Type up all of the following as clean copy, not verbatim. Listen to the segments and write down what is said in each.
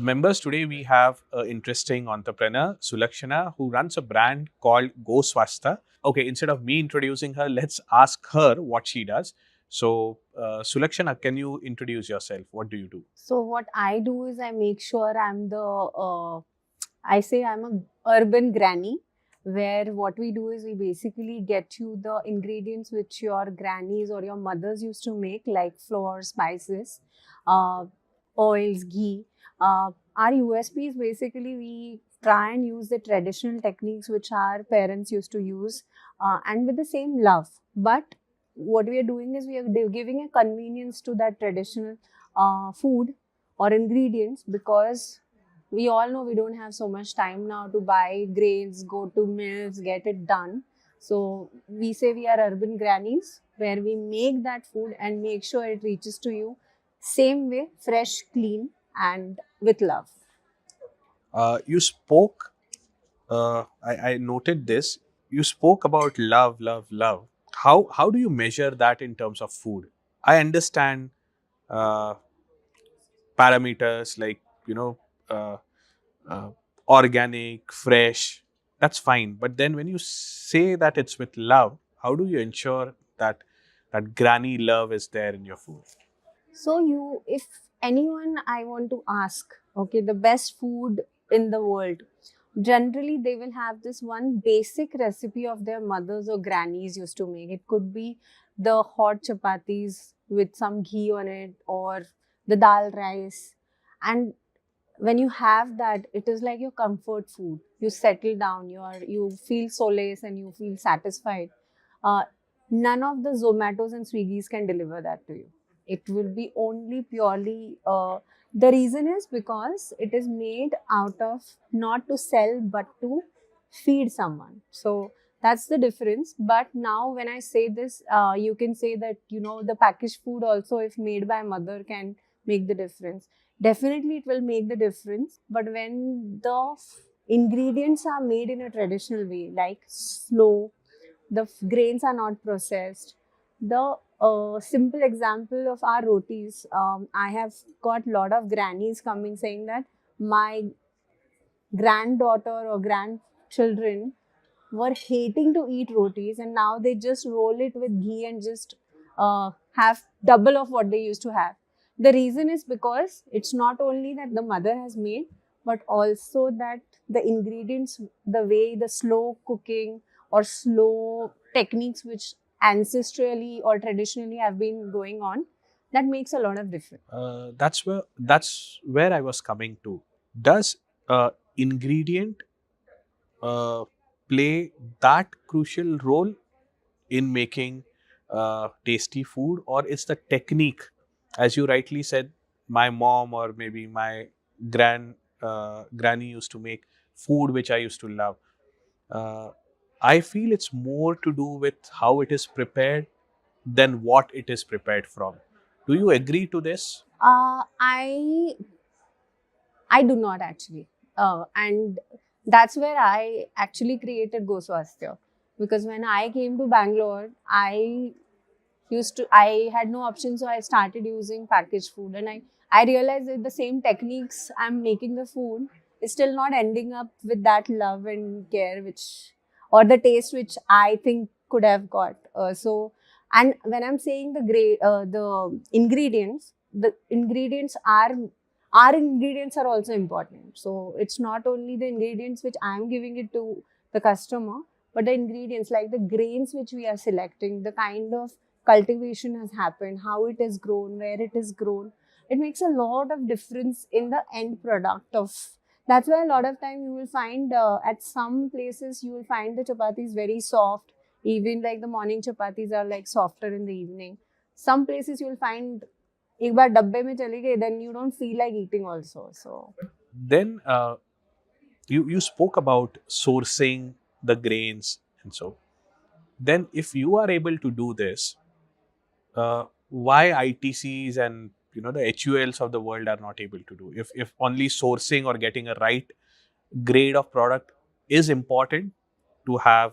Members, today we have an interesting entrepreneur, Sulakshana, who runs a brand called GoSwasthya. Okay, instead of me introducing her, let's ask her what she does. So, Sulakshana, can you introduce yourself? What do you do? So what I do is I make sure I say I'm a urban granny, where what we do is we basically get you the ingredients which your grannies or your mothers used to make, like flour, spices, uh, oils, ghee. Our USP is basically we try and use the traditional techniques which our parents used to use, and with the same love. But what we are doing is we are giving a convenience to that traditional food or ingredients, because we all know we don't have so much time now to buy grains, go to mills, get it done. So we say we are urban grannies, where we make that food and make sure it reaches to you same way, fresh, clean, and with love. You spoke, I noted this, you spoke about love, love, love. How do you measure that in terms of food? I understand uh, parameters like, you know, uh, uh, organic, fresh, that's fine. But then when you say that it's with love, how do you ensure that that granny love is there in your food? So if anyone I want to ask, okay, the best food in the world, generally they will have this one basic recipe of their mothers or grannies used to make. It could be the hot chapatis with some ghee on it, or the dal rice. And when you have that, it is like your comfort food. You settle down, you feel solace and you feel satisfied. uh, None of the Zomatos and Swiggis can deliver that to you. It will be only purely the reason is because it is made out of not to sell but to feed someone. So that's the difference. But now when I say this, you can say that, the packaged food also, if made by mother, can make the difference. Definitely it will make the difference. But when the ingredients are made in a traditional way, like slow, the grains are not processed. The simple example of our rotis, I have got a lot of grannies coming saying that my granddaughter or grandchildren were hating to eat rotis, and now they just roll it with ghee and just have double of what they used to have. The reason is because it's not only that the mother has made, but also that the ingredients, the way the slow cooking or slow techniques which ancestrally or traditionally have been going on, that makes a lot of difference. That's where I was coming to. Does ingredient uh, play that crucial role in making tasty food, or it's the technique? As you rightly said, my mom or maybe my granny used to make food which I used to love. uh, I feel it's more to do with how it is prepared than what it is prepared from. Do you agree to this? I do not actually. And that's where I actually created GoSwasthya. Because when I came to Bangalore, I had no option, so I started using packaged food. And I realized that the same techniques I'm making the food is still not ending up with that love and care, or the taste which I think could have got. And when I'm saying the ingredients, the ingredients are our ingredients are also important. So it's not only the ingredients which I'm giving it to the customer, but the ingredients like the grains which we are selecting, the kind of cultivation has happened, how it is grown, where it is grown. It makes a lot of difference in the end product of. That's why a lot of time you will find at some places you will find the chapatis very soft. Even like the morning chapatis are like softer in the evening. Some places you will find एक बार डब्बे में चली गई, then you don't feel like eating also. So Then you spoke about sourcing the grains, and so then if you are able to do this, why ITCs and the HULs of the world are not able to do? If only sourcing or getting a right grade of product is important to have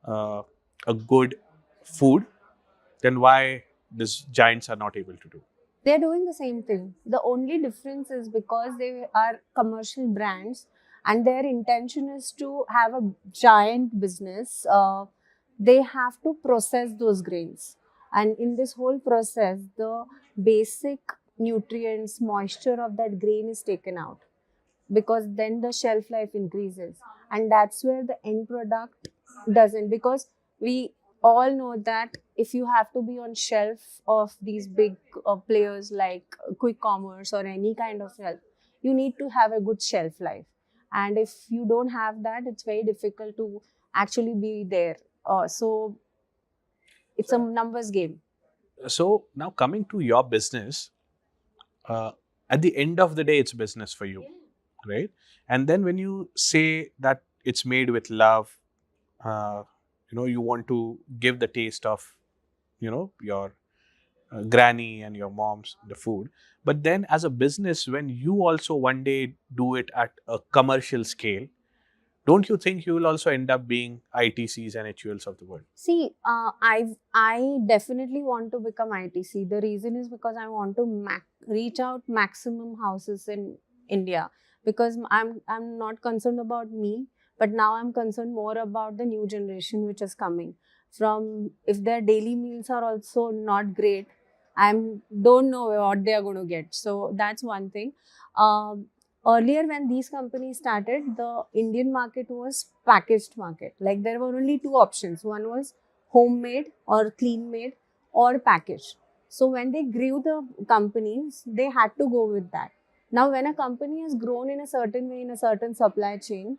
uh, a good food, then why these giants are not able to do? They're doing the same thing. The only difference is because they are commercial brands and their intention is to have a giant business, they have to process those grains. And in this whole process, the basic nutrients, moisture of that grain is taken out, because then the shelf life increases, and that's where the end product doesn't. Because we all know that if you have to be on shelf of these big players like quick commerce or any kind of shelf, you need to have a good shelf life, and if you don't have that, it's very difficult to actually be there. So it's a numbers game. So now coming to your business, uh, at the end of the day, it's business for you, right? And then when you say that it's made with love, uh, you want to give the taste of, your granny and your mom's the food. But then as a business, when you also one day do it at a commercial scale, don't you think you will also end up being ITCs and HULs of the world? See, I definitely want to become ITC. The reason is because I want to reach out maximum houses in India, because I'm not concerned about me, but now I'm concerned more about the new generation which is coming. From if their daily meals are also not great, I'm don't know what they are going to get. So that's one thing. Um, Earlier when these companies started, the Indian market was packaged market. Like there were only two options. One was homemade or clean made or packaged. So when they grew the companies, they had to go with that. Now when a company has grown in a certain way in a certain supply chain,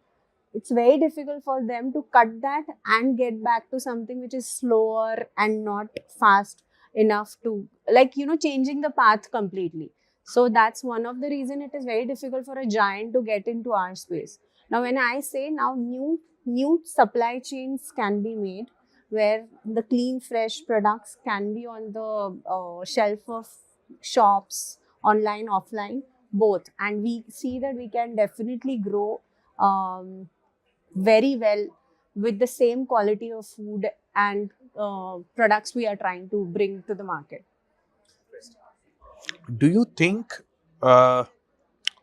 it's very difficult for them to cut that and get back to something which is slower and not fast enough to, like, changing the path completely. So that's one of the reason it is very difficult for a giant to get into our space. Now when I say now new supply chains can be made, where the clean fresh products can be on the shelf of shops, online offline, both, and we see that we can definitely grow very well with the same quality of food and products we are trying to bring to the market. Do you think uh,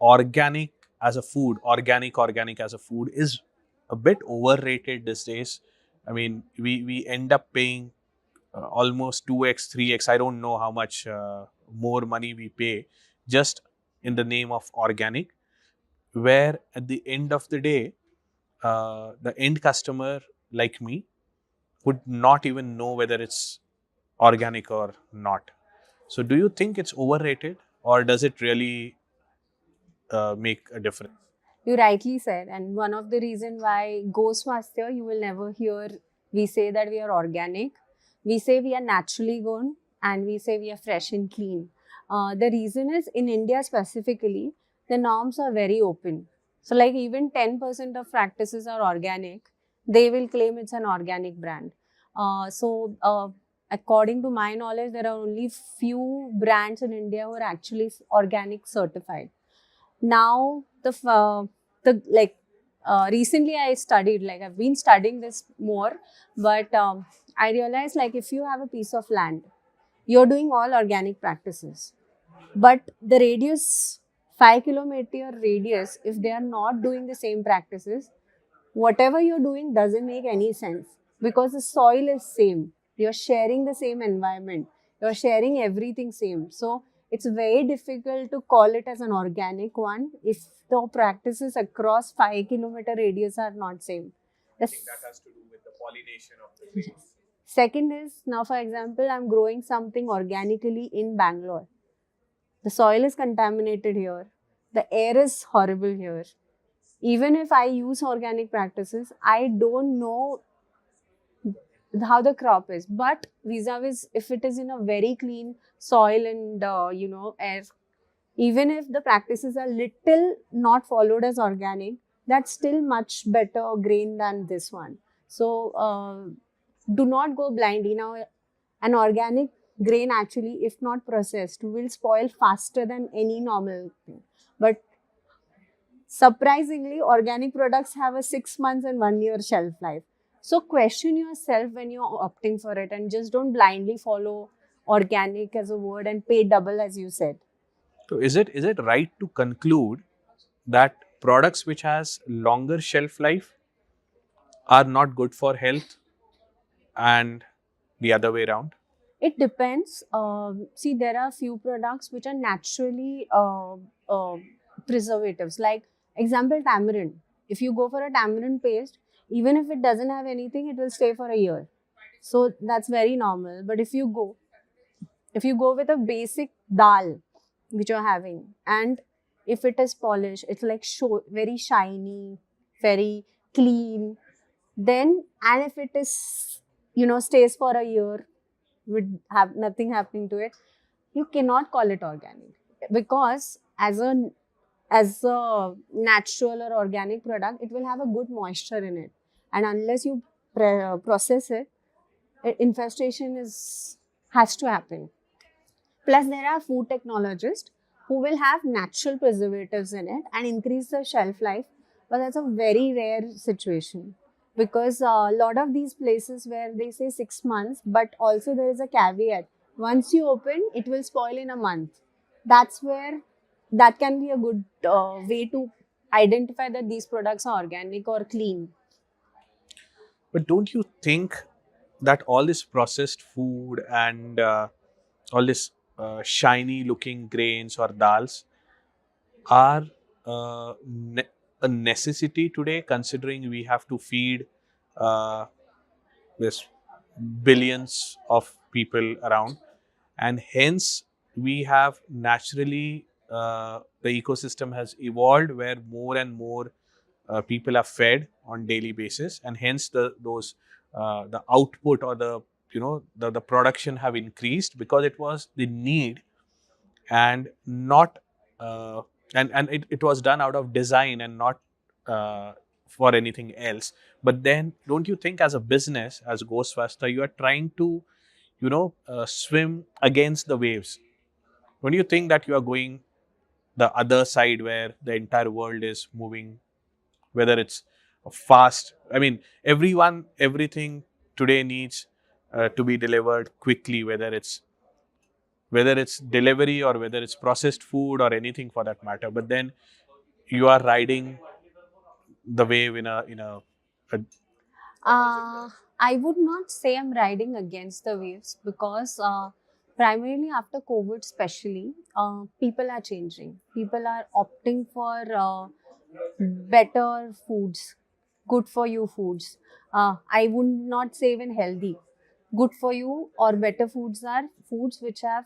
organic as a food is a bit overrated these days? I mean, we end up paying almost 2x, 3x. I don't know how much more money we pay just in the name of organic, where at the end of the day, the end customer like me would not even know whether it's organic or not. So, do you think it's overrated, or does it really make a difference? You rightly said, and one of the reason why GoSwasthya, you will never hear we say that we are organic. We say we are naturally grown, and we say we are fresh and clean. The reason is in India specifically, the norms are very open. So, like even 10% of practices are organic, they will claim it's an organic brand. According to my knowledge, there are only few brands in India who are actually organic certified. Now the like recently I studied, like I've been studying this more, but I realized, like, if you have a piece of land, you're doing all organic practices, but the radius, 5 kilometer radius, if they are not doing the same practices, whatever you're doing doesn't make any sense, because the soil is same, you're sharing the same environment, you're sharing everything same. So it's very difficult to call it as an organic one if the practices across 5 kilometer radius are not same. The That has to do with the pollination of the trees. second is, now for example, I'm growing something organically in Bangalore. The soil is contaminated here, the air is horrible here. Even if I use organic practices, I don't know how the crop is. But vis-a-vis, if it is in a very clean soil and air, even if the practices are little not followed as organic, that's still much better grain than this one. So do not go blindly. Now, an organic grain actually, if not processed, will spoil faster than any normal thing. But surprisingly, organic products have a 6 months and 1 year shelf life. So question yourself when you're opting for it, and just don't blindly follow organic as a word and pay double, as you said. So is it right to conclude that products which has longer shelf life are not good for health and the other way around? It depends. See, there are few products which are naturally preservatives. Like example, tamarind. If you go for a tamarind paste, even if it doesn't have anything, it will stay for a year. So that's very normal. But if you go with a basic dal which you're having, and if it is polished, it's like very shiny, very clean, then, and if it is, stays for a year with have nothing happening to it, you cannot call it organic, because as a natural or organic product, it will have a good moisture in it, and unless you process it, infestation is has to happen. Plus, there are food technologists who will have natural preservatives in it and increase the shelf life, but that's a very rare situation, because a lot of these places where they say 6 months, but also there is a caveat: once you open, it will spoil in a month. That's where that can be a good way to identify that these products are organic or clean. But don't you think that all this processed food and all this shiny looking grains or dals are a necessity today, considering we have to feed uh, this billions of people around, and hence we have naturally the ecosystem has evolved where more and more people are fed on daily basis, and hence the output or the production have increased because it was the need, and not it was done out of design and not uh, for anything else. But then don't you think, as a business, as GoSwasthya, you are trying to swim against the waves? Don't you think that you are going the other side where the entire world is moving, whether it's fast? I mean, everything today needs to be delivered quickly, whether it's delivery or whether it's processed food or anything for that matter. But then you are riding the wave a I would not say I'm riding against the waves, because primarily after COVID, especially, people are changing. People are opting for better foods, good for you foods. I would not say even healthy. Good for you or better foods are foods which have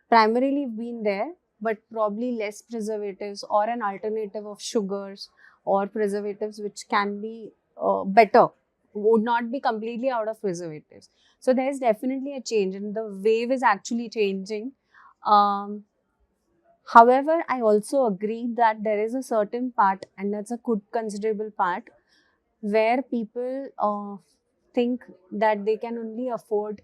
primarily been there, but probably less preservatives, or an alternative of sugars or preservatives which can be better, would not be completely out of preservatives. So there's definitely a change, and the wave is actually changing. Um, However, I also agree that there is a certain part, and that's a good considerable part, where people think that they can only afford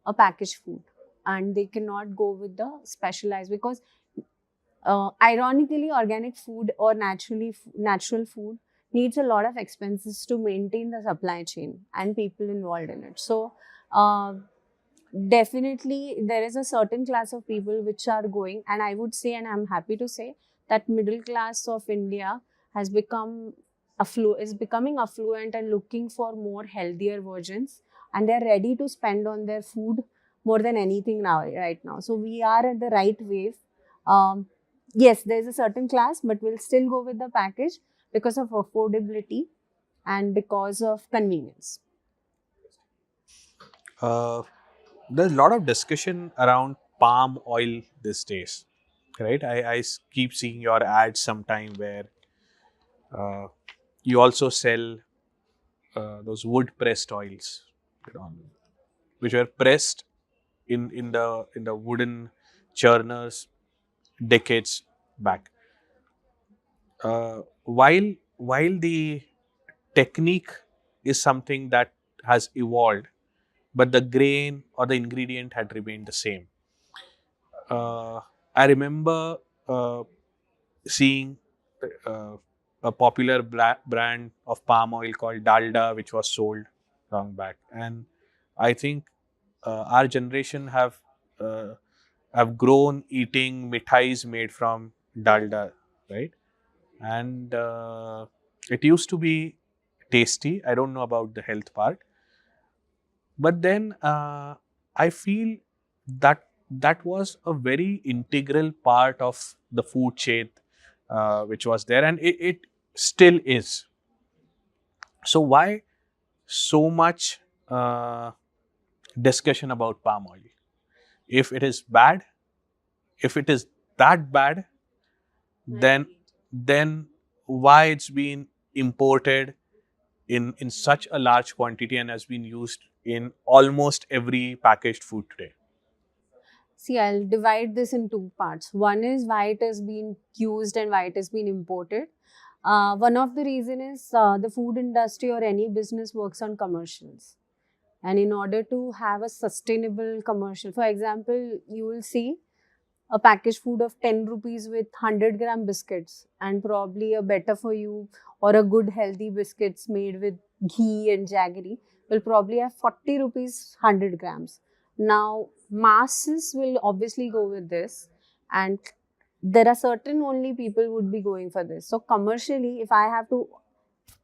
a packaged food and they cannot go with the specialized, because ironically, organic food or natural food needs a lot of expenses to maintain the supply chain and people involved in it. So uh, definitely there is a certain class of people which are going, and I would say, and I'm happy to say, that middle class of India has become is becoming affluent and looking for more healthier versions, and they're ready to spend on their food more than anything now, right now. So we are at the right wave. Yes, there's a certain class, but we'll still go with the package because of affordability and because of convenience. uh, there's a lot of discussion around palm oil these days, right? I keep seeing your ads sometime where uh, you also sell those wood pressed oils, you know, which were pressed in the wooden churners decades back. While the technique is something that has evolved, but the grain or the ingredient had remained the same. Uh, I remember seeing uh, a popular brand of palm oil called Dalda, which was sold long back, and I think our generation have I've grown eating mithais made from dalda, right? And it used to be tasty. I don't know about the health part, but then I feel that that was a very integral part of the food chain which was there, and it still is. So why so much discussion about palm oil? If it is bad, if it is that bad, then then why it's been imported in such a large quantity and has been used in almost every packaged food today? See, I'll divide this in two parts. One is why it has been used and why it has been imported. One of the reason is the food industry or any business works on commercials. And in order to have a sustainable commercial, for example, you will see a packaged food of 10 rupees with 100-gram biscuits and probably a better for you or a good healthy biscuits made with ghee and jaggery will probably have 40 rupees 100 grams. Now, masses will obviously go with this, and there are certain only people would be going for this. So commercially, if I have to,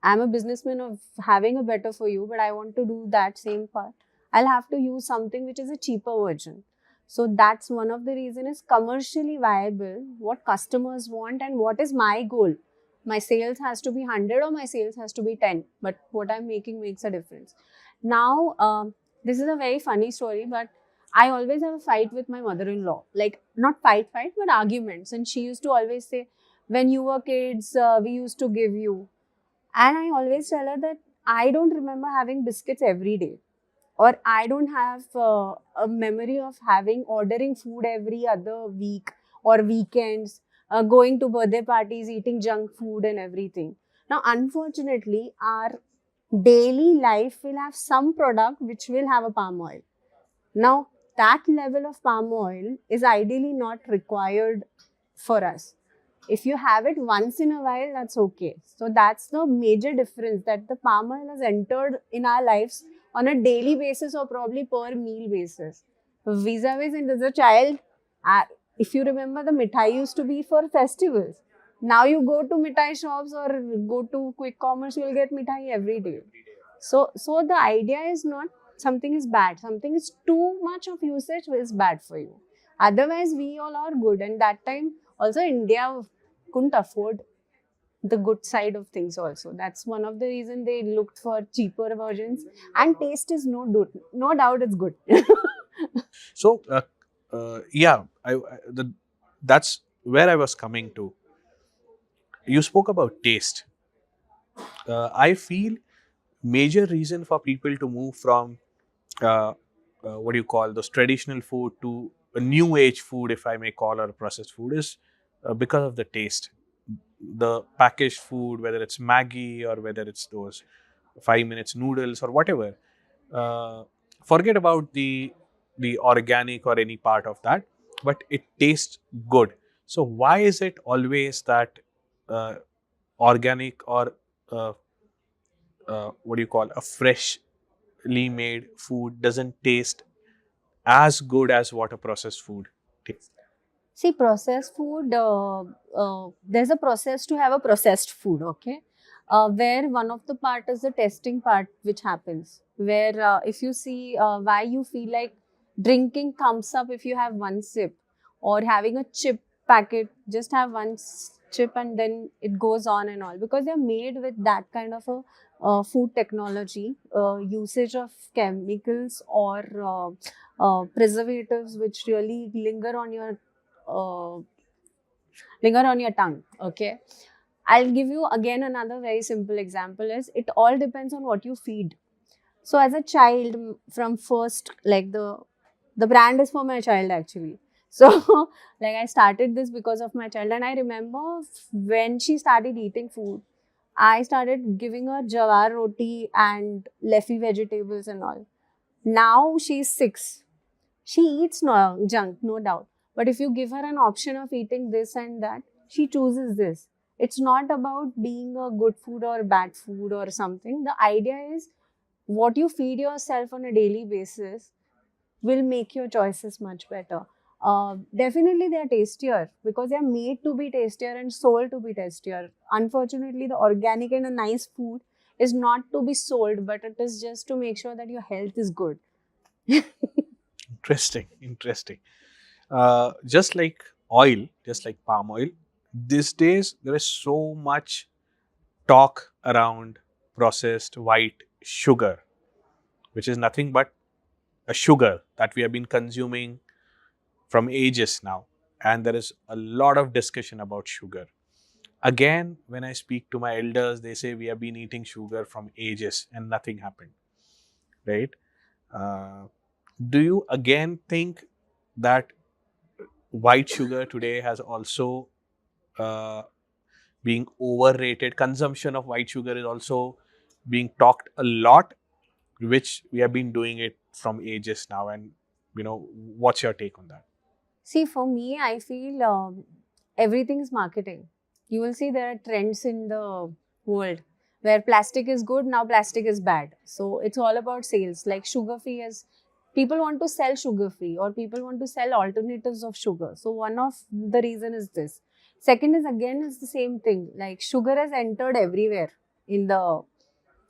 I'm a businessman of having a better for you, but I want to do that same part. I'll have to use something which is a cheaper version. So that's one of the reason is commercially viable, what customers want and what is my goal. My sales has to be 100 or my sales has to be 10, but what I'm making makes a difference. Now, this is a very funny story, but I always have a fight with my mother-in-law. Like, not fight, but arguments. And she used to always say, when you were kids, we used to give you. And I always tell her that I don't remember having biscuits every day, or I don't have a memory of having ordering food every other week or weekends, going to birthday parties, eating junk food and everything. Now, unfortunately, our daily life will have some product which will have a palm oil. Now, that level of palm oil is ideally not required for us. If you have it once in a while, that's okay. So that's the major difference, that the palm oil has entered in our lives on a daily basis or probably per meal basis. Vis-a-vis, and as a child, uh, if you remember, the mithai used to be for festivals. Now you go to mithai shops or go to quick commerce, you'll get mithai every day. So the idea is not something is bad. Something is too much of usage is bad for you. Otherwise, we all are good. And that time, also India couldn't afford the good side of things also. That's one of the reason they looked for cheaper versions. And taste is no doubt it's good. So, yeah, that's where I was coming to. You spoke about taste. I feel major reason for people to move from uh, what do you call those traditional food to a new age food, if I may call, or processed food, is because of the taste. The packaged food, whether it's Maggie or whether it's those 5 minutes noodles or whatever, uh, forget about the organic or any part of that, but it tastes good. So why is it always that uh, organic or uh, what do you call, a freshly made food doesn't taste as good as what a processed food tastes? See, processed food, there's a process to have a processed food, okay? Where one of the part is the testing part which happens. Where if you see why you feel like drinking thumbs up if you have one sip, or having a chip packet, just have one chip and then it goes on and all. Because they're made with that kind of a food technology, usage of chemicals or preservatives which really uh, linger on your tongue. Okay, I'll give you again another very simple example. Is it all depends on what you feed. So as a child, from first, like the brand is for my child actually. So like I started this because of my child, and I remember when she started eating food, I started giving her jawar roti and leafy vegetables and all. Now she's 6. She eats no junk, no doubt. But if you give her an option of eating this and that, she chooses this. It's not about being a good food or bad food or something. The idea is what you feed yourself on a daily basis. will make your choices much better. Definitely, they are tastier because they are made to be tastier and sold to be tastier. Unfortunately, the organic and a nice food is not to be sold, but it is just to make sure that your health is good. Interesting, interesting. Just like oil, just like palm oil, these days there is so much talk around processed white sugar, which is nothing but a sugar that we have been consuming from ages now. And there is a lot of discussion about sugar. Again, when I speak to my elders, they say we have been eating sugar from ages and nothing happened, right? Uh, do you again think that white sugar today has also uh, being overrated? Consumption of white sugar is also being talked a lot, which we have been doing it from ages now. And what's your take on that? See, for me, I feel everything is marketing. You will see there are trends in the world where plastic is good, now plastic is bad. So it's all about sales. Like sugar free is, people want to sell sugar free or people want to sell alternatives of sugar. So one of the reason is this. Second is again is the same thing. Like sugar has entered everywhere in the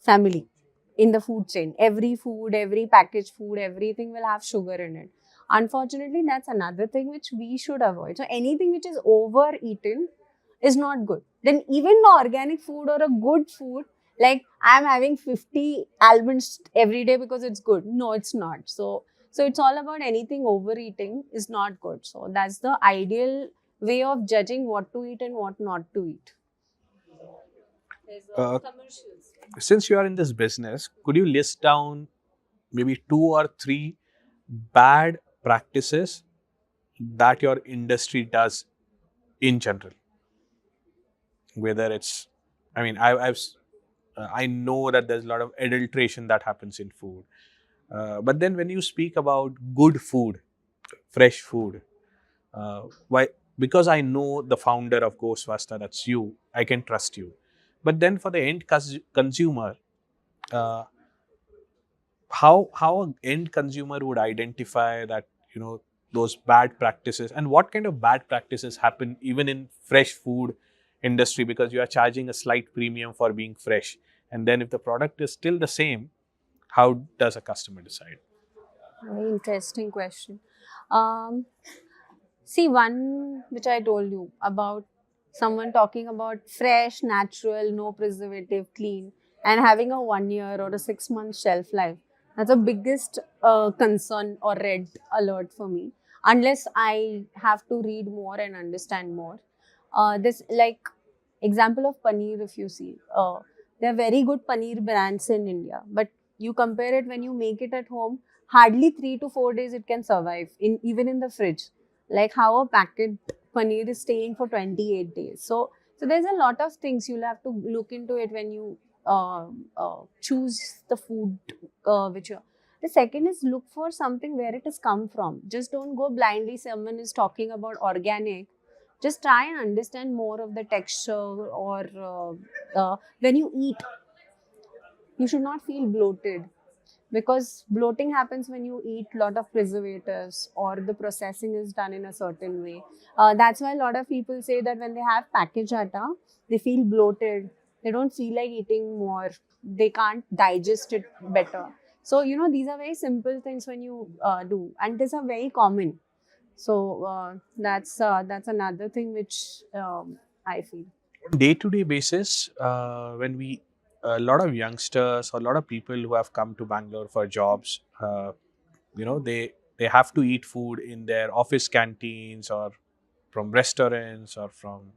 family, in the food chain. Every food, every packaged food, everything will have sugar in it. Unfortunately, that's another thing which we should avoid. So anything which is overeaten is not good. Then even the organic food or a good food, like I'm having 50 almonds every day because it's good. No, it's not. So it's all about anything overeating is not good. So that's the ideal way of judging what to eat and what not to eat. There's Uh, commercials. since you are in this business, could you list down maybe two or three bad practices that your industry does in general? Whether it's, I mean, I know that there's a lot of adulteration that happens in food, but then when you speak about good food, fresh food, why? Because I know the founder of GoSwasthya, that's you. I can trust you. But then for the end consumer, uh, how an end consumer would identify that those bad practices, and what kind of bad practices happen even in fresh food industry, because you are charging a slight premium for being fresh, and then if the product is still the same, how does a customer decide? Very interesting question. Um, See, one which I told you about someone talking about fresh, natural, no preservative, clean, and having a 1 year or a 6 month shelf life. That's the biggest concern or red alert for me. Unless I have to read more and understand more. This, like, example of paneer, if you see, there are very good paneer brands in India, but you compare it when you make it at home, hardly 3 to 4 days it can survive in even in the fridge, like how a packet paneer is staying for 28 days. So there's a lot of things you'll have to look into it when you choose the food which you. The second is look for something where it has come from. Just don't go blindly. Someone is talking about organic. Just try and understand more of the texture, or when you eat, you should not feel bloated, because bloating happens when you eat a lot of preservatives or the processing is done in a certain way. That's why a lot of people say that when they have packaged atta, they feel bloated. They don't feel like eating more. They can't digest it better. So these are very simple things when you do, and these are very common. So that's another thing which I feel. On day-to-day basis, when we a lot of youngsters or a lot of people who have come to Bangalore for jobs, they have to eat food in their office canteens or from restaurants or from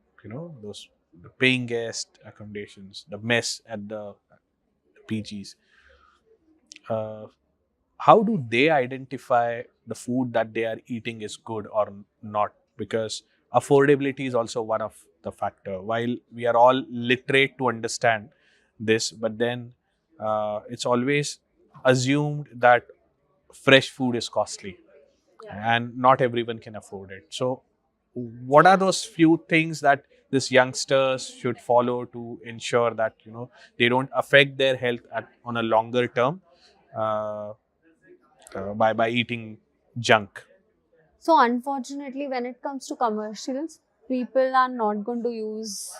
those the paying guest accommodations, the mess at the PGs. Uh, how do they identify the food that they are eating is good or not? Because affordability is also one of the factor. While we are all literate to understand this, but then it's always assumed that fresh food is costly, and not everyone can afford it. So what are those few things that these youngsters should follow to ensure that they don't affect their health on a longer term, uh, by eating junk. So unfortunately, when it comes to commercials, people are not going to use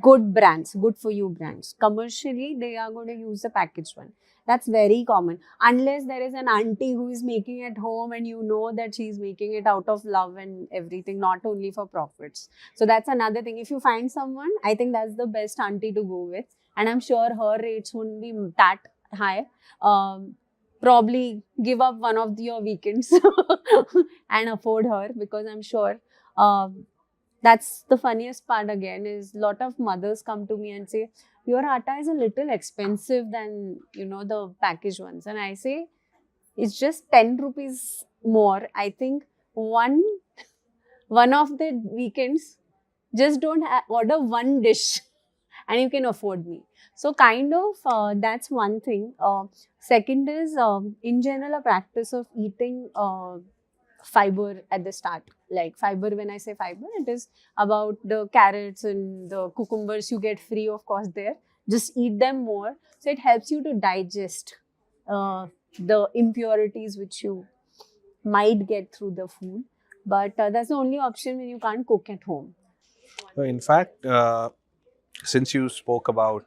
good brands, good for you brands. Commercially, they are going to use the packaged one. That's very common. Unless there is an auntie who is making it home and you know that she's making it out of love and everything, not only for profits. So that's another thing. If you find someone, I think that's the best auntie to go with. And I'm sure her rates wouldn't be that high. Probably give up one of your weekends and afford her, because I'm sure that's the funniest part again, is lot of mothers come to me and say, your atta is a little expensive than, the packaged ones. And I say, it's just 10 rupees more. I think one of the weekends, just don't order one dish and you can afford me. So kind of that's one thing. Second is, in general, a practice of eating fiber at the start. Like fiber, when I say fiber, it is about the carrots and the cucumbers you get free of cost there. Just eat them more. So it helps you to digest the impurities which you might get through the food. But that's the only option when you can't cook at home. In fact, since you spoke about,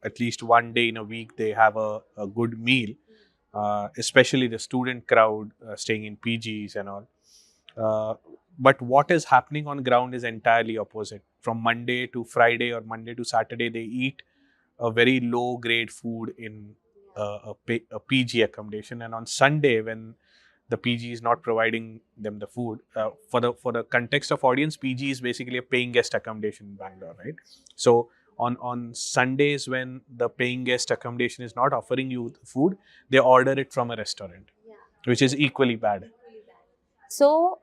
at least one day in a week they have a good meal, especially the student crowd staying in PGs and all. But what is happening on ground is entirely opposite. From Monday to Friday or Monday to Saturday, they eat a very low grade food in a PG accommodation, and on Sunday, when the PG is not providing them the food, for the context of audience, PG is basically a paying guest accommodation in Bangalore, right? So on Sundays, when the paying guest accommodation is not offering you food, they order it from a restaurant, which is equally bad. So,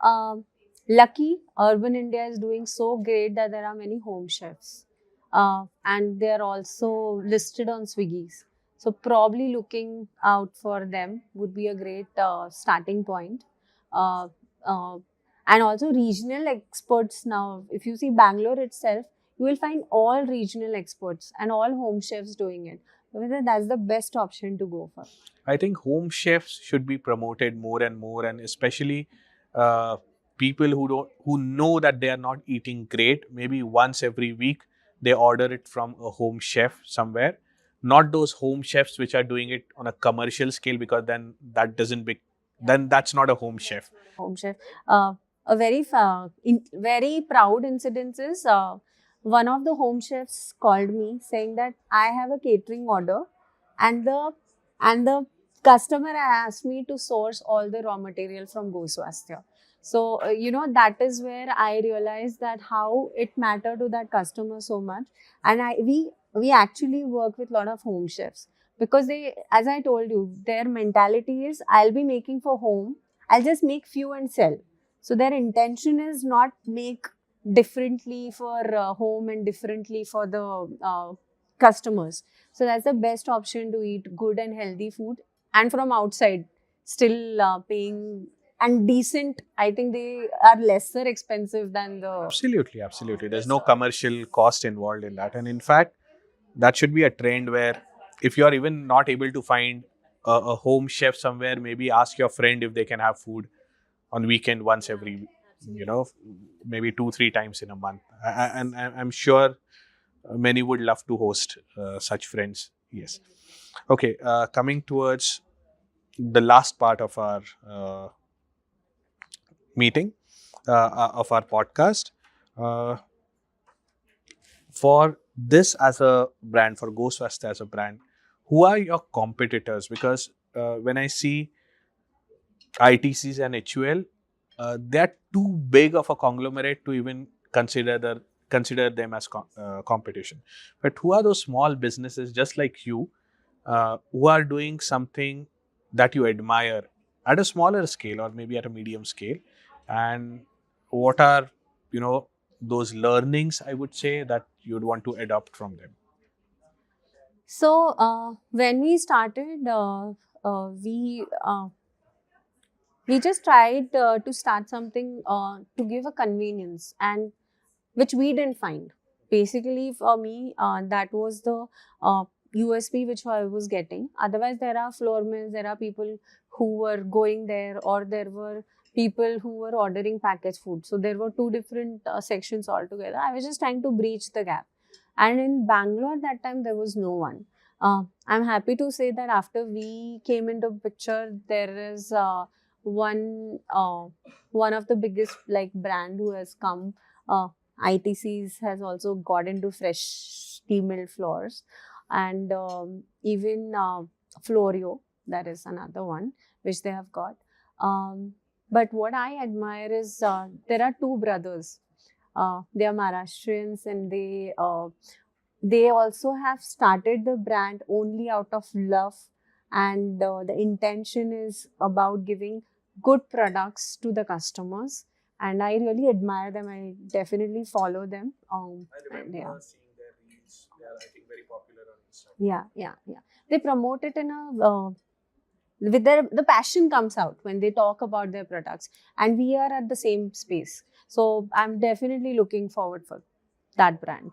lucky urban India is doing so great that there are many home chefs, and they are also listed on Swiggy's. So, probably looking out for them would be a great starting point. Uh, uh, and also regional experts now. If you see Bangalore itself, you will find all regional experts and all home chefs doing it. Whether that's the best option to go for. I think home chefs should be promoted more and more, and especially uh, people who know that they are not eating great. Maybe once every week they order it from a home chef somewhere. Not those home chefs which are doing it on a commercial scale, because then that doesn't be then that's not a home chef. Home chef. A very proud incident is, one of the home chefs called me saying that I have a catering order, and the customer asked me to source all the raw material from GoSwasthya. So that is where I realized that how it mattered to that customer so much, and we actually work with a lot of home chefs, because they, as I told you, their mentality is, I'll be making for home, I'll just make few and sell. So their intention is not make differently for home and differently for the customers. So that's the best option to eat good and healthy food, and from outside, still paying and decent. I think they are lesser expensive than the. Absolutely, absolutely. There's no commercial cost involved in that. And in fact, that should be a trend where if you are even not able to find a home chef somewhere, maybe ask your friend if they can have food on weekend once every, you know, maybe 2-3 times in a month. And I'm sure many would love to host such friends. Yes. Okay. Coming towards the last part of our meeting, of our podcast. Uh, for this as a brand, for GoSwasthya as a brand, who are your competitors? Because when I see ITCs and HUL, they're too big of a conglomerate to even consider them as competition. But who are those small businesses just like you, who are doing something that you admire at a smaller scale or maybe at a medium scale, and what are, those learnings, I would say, that you'd want to adopt from them? So when we started, we just tried to start something to give a convenience, and which we didn't find. Basically, for me, that was the USP which I was getting. Otherwise, there are floor mills, there are people who were going there, or there were people who were ordering packaged food. So there were two different sections altogether. I was just trying to breach the gap. And in Bangalore that time, there was no one. I'm happy to say that after we came into picture, there is one of the biggest like brand who has come. ITCs has also got into fresh tea mill floors, and even Florio, that is another one which they have got. But what I admire is there are two brothers. They are Maharashtrians, and they also have started the brand only out of love, and the intention is about giving good products to the customers. And I really admire them. I definitely follow them. I And remember yeah. seeing their reels. They are, I think, very popular on Instagram. Yeah. They promote it in a with the passion comes out when they talk about their products, and we are at the same space. So I'm definitely looking forward for that brand.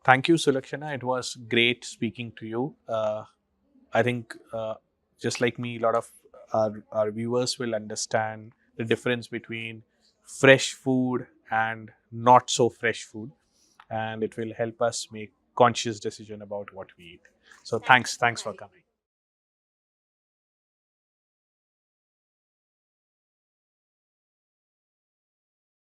Thank you, Sulakshana. It was great speaking to you. I think, just like me, a lot of our viewers will understand the difference between fresh food and not so fresh food, and it will help us make conscious decision about what we eat. So, thanks for coming.